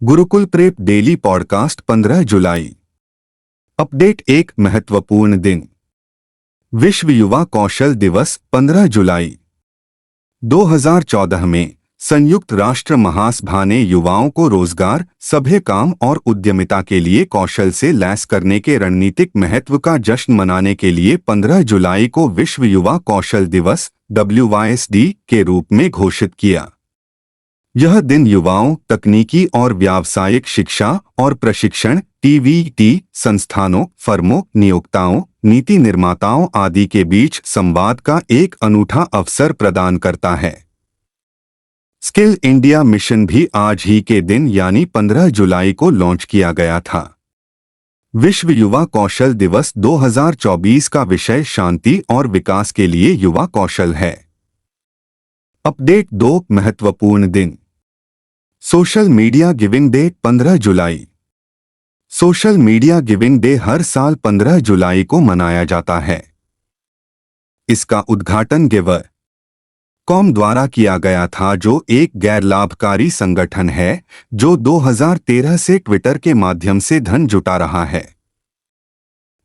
Gurukul prep daily podcast 15 जुलाई। Update. एक महत्वपूर्ण दिन। विश्व युवा कौशल दिवस 15 जुलाई 2014 में संयुक्त राष्ट्र महासभा ने युवाओं को रोजगार, सभ्य काम और उद्यमिता के लिए कौशल से लैस करने के रणनीतिक महत्व का जश्न मनाने के लिए 15 जुलाई को विश्व युवा कौशल दिवस WYSD के रूप में घोषित किया। यह दिन युवाओं, तकनीकी और व्यावसायिक शिक्षा और प्रशिक्षण TVT संस्थानों, फर्मों, नियोक्ताओं, नीति निर्माताओं आदि के बीच संवाद का एक अनूठा अवसर प्रदान करता है। स्किल इंडिया मिशन भी आज ही के दिन यानी 15 जुलाई को लॉन्च किया गया था। विश्व युवा कौशल दिवस 2024 का विषय शांति और विकास के लिए युवा कौशल है। अपडेट। 2 महत्वपूर्ण दिन। सोशल मीडिया गिविंग डे 15 जुलाई। सोशल मीडिया गिविंग डे हर साल 15 जुलाई को मनाया जाता है। इसका उद्घाटन गिवर.com द्वारा किया गया था, जो एक गैर लाभकारी संगठन है जो 2013 से ट्विटर के माध्यम से धन जुटा रहा है।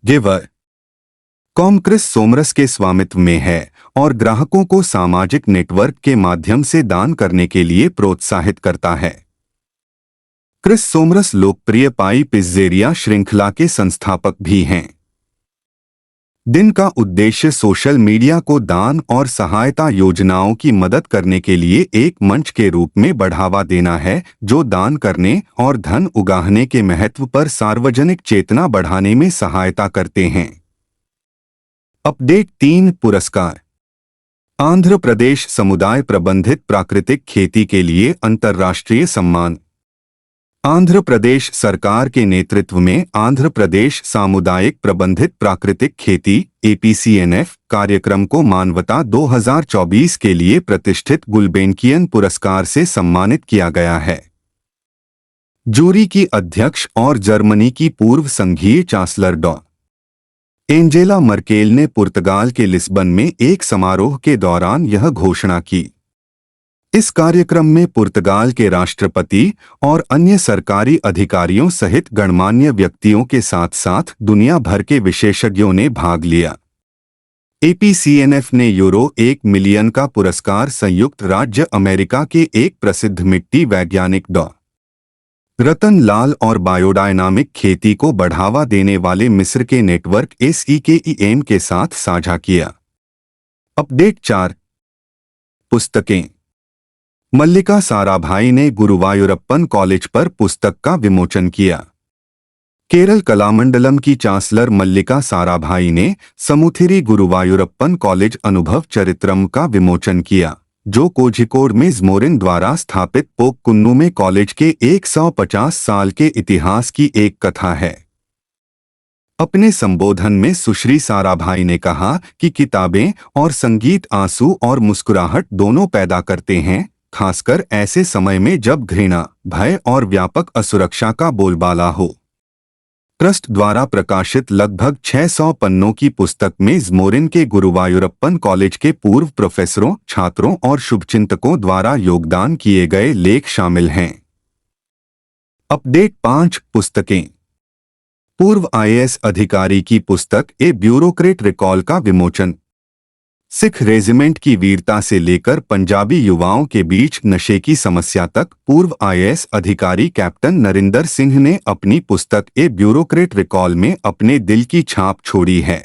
गिवर.com क्रिस सोमरस के स्वामित्व में है और ग्राहकों को सामाजिक नेटवर्क के माध्यम से दान करने के लिए प्रोत्साहित करता है। क्रिस सोमरस लोकप्रिय पाई पिज़्ज़ेरिया श्रृंखला के संस्थापक भी हैं। दिन का उद्देश्य सोशल मीडिया को दान और सहायता योजनाओं की मदद करने के लिए एक मंच के रूप में बढ़ावा देना है, जो दान करने और धन उगाहने के महत्व पर सार्वजनिक चेतना बढ़ाने में सहायता करते हैं। अपडेट। 3 पुरस्कार। आंध्र प्रदेश समुदाय प्रबंधित प्राकृतिक खेती के लिए अंतर्राष्ट्रीय सम्मान। आंध्र प्रदेश सरकार के नेतृत्व में आंध्र प्रदेश सामुदायिक प्रबंधित प्राकृतिक खेती APCNF कार्यक्रम को मानवता 2024 के लिए प्रतिष्ठित गुलबेनकियन पुरस्कार से सम्मानित किया गया है। जूरी की अध्यक्ष और जर्मनी की पूर्व संघीय चांसलर डॉ. एंजेला मर्केल ने पुर्तगाल के लिस्बन में एक समारोह के दौरान यह घोषणा की। इस कार्यक्रम में पुर्तगाल के राष्ट्रपति और अन्य सरकारी अधिकारियों सहित गणमान्य व्यक्तियों के साथ साथ दुनिया भर के विशेषज्ञों ने भाग लिया। APCNF ने यूरो 1 मिलियन का पुरस्कार संयुक्त राज्य अमेरिका के एक प्रसिद्ध मिट्टी वैज्ञानिक डॉ. रतन लाल और बायोडायनामिक खेती को बढ़ावा देने वाले मिस्र के नेटवर्क SEKEM के साथ साझा किया। अपडेट। 4 पुस्तकें। मल्लिका साराभाई ने गुरुवायूरप्पन कॉलेज पर पुस्तक का विमोचन किया। केरल कलामंडलम की चांसलर मल्लिका साराभाई ने समुथिरी गुरुवायूरप्पन कॉलेज अनुभव चरित्रम का विमोचन किया, जो कोझिकोड में ज़मोरिन द्वारा स्थापित पोक्कुन्नू में कॉलेज के 150 साल के इतिहास की एक कथा है। अपने संबोधन में सुश्री साराभाई ने कहा कि किताबें और संगीत आंसू और मुस्कुराहट दोनों पैदा करते हैं, खासकर ऐसे समय में जब घृणा, भय और व्यापक असुरक्षा का बोलबाला हो। ट्रस्ट द्वारा प्रकाशित लगभग 600 पन्नों की पुस्तक में ज़मोरिन के गुरुवायूरप्पन कॉलेज के पूर्व प्रोफेसरों, छात्रों और शुभचिंतकों द्वारा योगदान किए गए लेख शामिल हैं। अपडेट। 5 पुस्तकें। पूर्व IAS अधिकारी की पुस्तक ए ब्यूरोक्रेट रिकॉल का विमोचन। सिख रेजिमेंट की वीरता से लेकर पंजाबी युवाओं के बीच नशे की समस्या तक पूर्व IAS अधिकारी कैप्टन नरिंदर सिंह ने अपनी पुस्तक ए ब्यूरोक्रेट रिकॉल में अपने दिल की छाप छोड़ी है।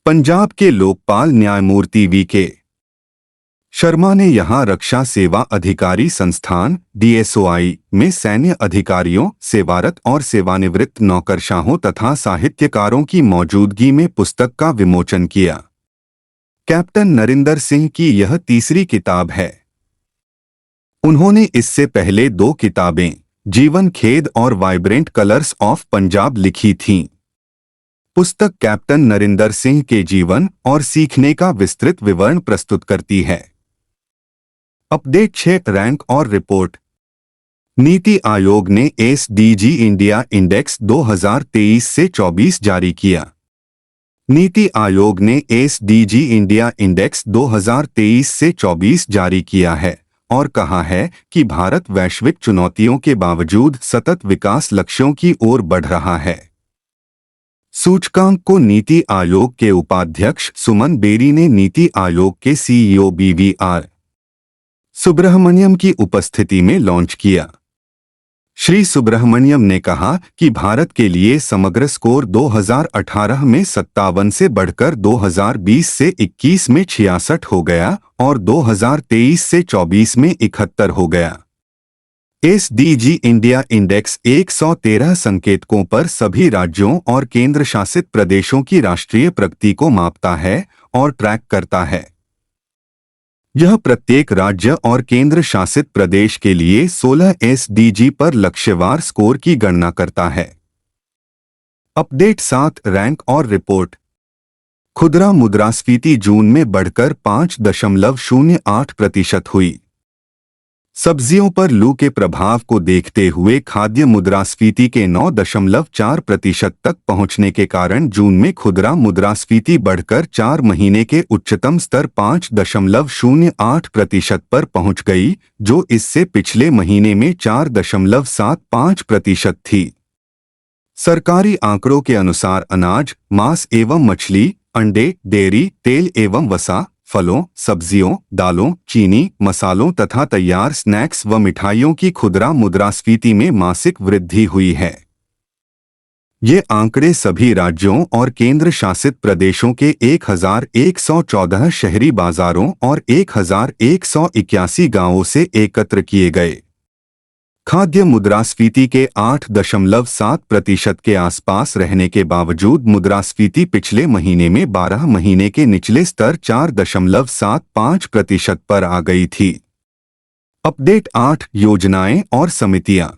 पंजाब के लोकपाल न्यायमूर्ति VK शर्मा ने यहां रक्षा सेवा अधिकारी संस्थान DSOI में सैन्य अधिकारियों, सेवारत और सेवानिवृत्त नौकरशाहों तथा साहित्यकारों की मौजूदगी में पुस्तक का विमोचन किया। कैप्टन नरिंदर सिंह की यह तीसरी किताब है। उन्होंने इससे पहले 2 किताबें जीवन खेद और वाइब्रेंट कलर्स ऑफ पंजाब लिखी थीं। पुस्तक कैप्टन नरिंदर सिंह के जीवन और सीखने का विस्तृत विवरण प्रस्तुत करती है। अपडेट। 6 रैंक और रिपोर्ट। नीति आयोग ने SDG इंडिया इंडेक्स 2023 से 24 जारी किया। नीति आयोग ने SDG इंडिया इंडेक्स 2023 से 24 जारी किया है और कहा है कि भारत वैश्विक चुनौतियों के बावजूद सतत विकास लक्ष्यों की ओर बढ़ रहा है। सूचकांक को नीति आयोग के उपाध्यक्ष सुमन बेरी ने नीति आयोग के सीईओ BVR सुब्रह्मण्यम की उपस्थिति में लॉन्च किया। श्री सुब्रह्मण्यम ने कहा कि भारत के लिए समग्र स्कोर 2018 में 57 से बढ़कर 2020 से 21 में 66 हो गया और 2023 से 24 में 71 हो गया। SDG इंडिया इंडेक्स 113 संकेतकों पर सभी राज्यों और केंद्र शासित प्रदेशों की राष्ट्रीय प्रगति को मापता है और ट्रैक करता है। यह प्रत्येक राज्य और केंद्र शासित प्रदेश के लिए 16 SDG पर लक्ष्यवार स्कोर की गणना करता है। अपडेट 7 रैंक और रिपोर्ट। खुदरा मुद्रास्फीति जून में बढ़कर 5.08% हुई। सब्जियों पर लू के प्रभाव को देखते हुए खाद्य मुद्रास्फीति के 9.4% तक पहुंचने के कारण जून में खुदरा मुद्रास्फीति बढ़कर 4 महीने के उच्चतम स्तर 5.08% पर पहुंच गई, जो इससे पिछले महीने में 4.75% थी। सरकारी आंकड़ों के अनुसार अनाज, मांस एवं मछली, अंडे, डेयरी, तेल एवं वसा, फलों, सब्जियों, दालों, चीनी, मसालों तथा तैयार स्नैक्स व मिठाइयों की खुदरा मुद्रास्फीति में मासिक वृद्धि हुई है। ये आंकड़े सभी राज्यों और केंद्र शासित प्रदेशों के 1114 शहरी बाजारों और 1181 गांवों से एकत्र किए गए। खाद्य मुद्रास्फीति के 8.7% के आसपास रहने के बावजूद मुद्रास्फीति पिछले महीने में 12 महीने के निचले स्तर 4.75% पर आ गई थी। अपडेट 8 योजनाएं और समितियां।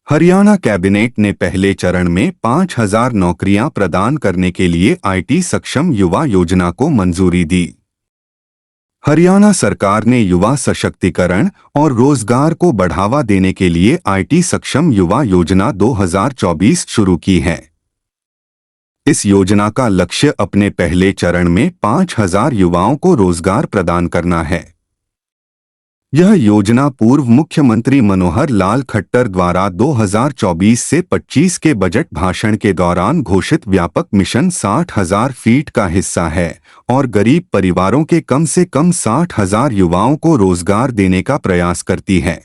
हरियाणा कैबिनेट ने पहले चरण में 5000 नौकरियां प्रदान करने के लिए IT सक्षम युवा योजना को मंजूरी दी। हरियाणा सरकार ने युवा सशक्तिकरण और रोजगार को बढ़ावा देने के लिए IT सक्षम युवा योजना 2024 शुरू की है। इस योजना का लक्ष्य अपने पहले चरण में 5000 युवाओं को रोजगार प्रदान करना है। यह योजना पूर्व मुख्यमंत्री मनोहर लाल खट्टर द्वारा 2024 से 25 के बजट भाषण के दौरान घोषित व्यापक मिशन 60,000 फीट का हिस्सा है और गरीब परिवारों के कम से कम 60,000 युवाओं को रोजगार देने का प्रयास करती है।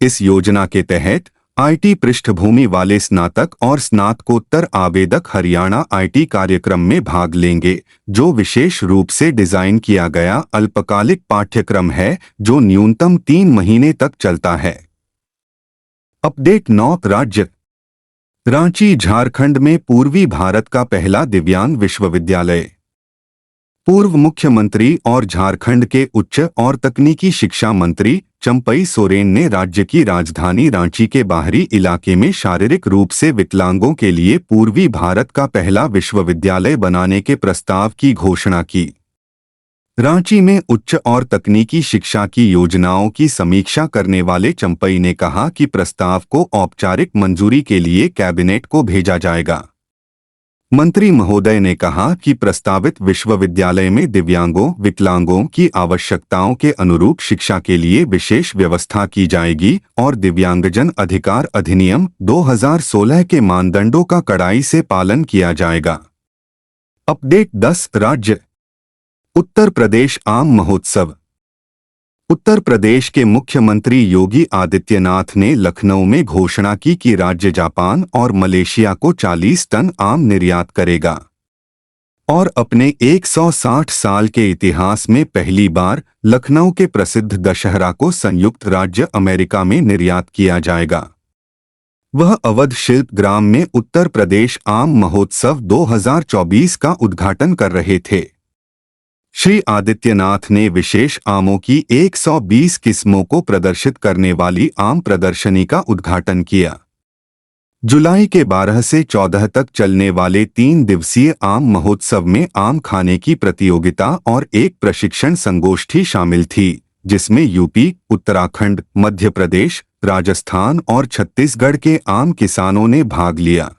इस योजना के तहत IT पृष्ठभूमि वाले स्नातक और स्नातकोत्तर आवेदक हरियाणा IT कार्यक्रम में भाग लेंगे, जो विशेष रूप से डिजाइन किया गया अल्पकालिक पाठ्यक्रम है जो न्यूनतम 3 महीने तक चलता है। अपडेट 9 राज्य। रांची झारखंड में पूर्वी भारत का पहला दिव्यांग विश्वविद्यालय। पूर्व मुख्यमंत्री और झारखंड के उच्च और तकनीकी शिक्षा मंत्री चंपई सोरेन ने राज्य की राजधानी रांची के बाहरी इलाके में शारीरिक रूप से विकलांगों के लिए पूर्वी भारत का पहला विश्वविद्यालय बनाने के प्रस्ताव की घोषणा की। रांची में उच्च और तकनीकी शिक्षा की योजनाओं की समीक्षा करने वाले चंपई ने कहा कि प्रस्ताव को औपचारिक मंजूरी के लिए कैबिनेट को भेजा जाएगा। मंत्री महोदय ने कहा कि प्रस्तावित विश्वविद्यालय में दिव्यांगों विकलांगों की आवश्यकताओं के अनुरूप शिक्षा के लिए विशेष व्यवस्था की जाएगी और दिव्यांगजन अधिकार अधिनियम 2016 के मानदंडों का कड़ाई से पालन किया जाएगा। अपडेट 10 राज्य। उत्तर प्रदेश आम महोत्सव। उत्तर प्रदेश के मुख्यमंत्री योगी आदित्यनाथ ने लखनऊ में घोषणा की कि राज्य जापान और मलेशिया को 40 टन आम निर्यात करेगा और अपने 160 साल के इतिहास में पहली बार लखनऊ के प्रसिद्ध दशहरा को संयुक्त राज्य अमेरिका में निर्यात किया जाएगा। वह अवध शिल्प ग्राम में उत्तर प्रदेश आम महोत्सव 2024 का उद्घाटन कर रहे थे। श्री आदित्यनाथ ने विशेष आमों की 120 किस्मों को प्रदर्शित करने वाली आम प्रदर्शनी का उद्घाटन किया। जुलाई के 12 से 14 तक चलने वाले 3 दिवसीय आम महोत्सव में आम खाने की प्रतियोगिता और एक प्रशिक्षण संगोष्ठी शामिल थी, जिसमें यूपी, उत्तराखंड, मध्य प्रदेश, राजस्थान और छत्तीसगढ़ के आम किसानों ने भाग लिया।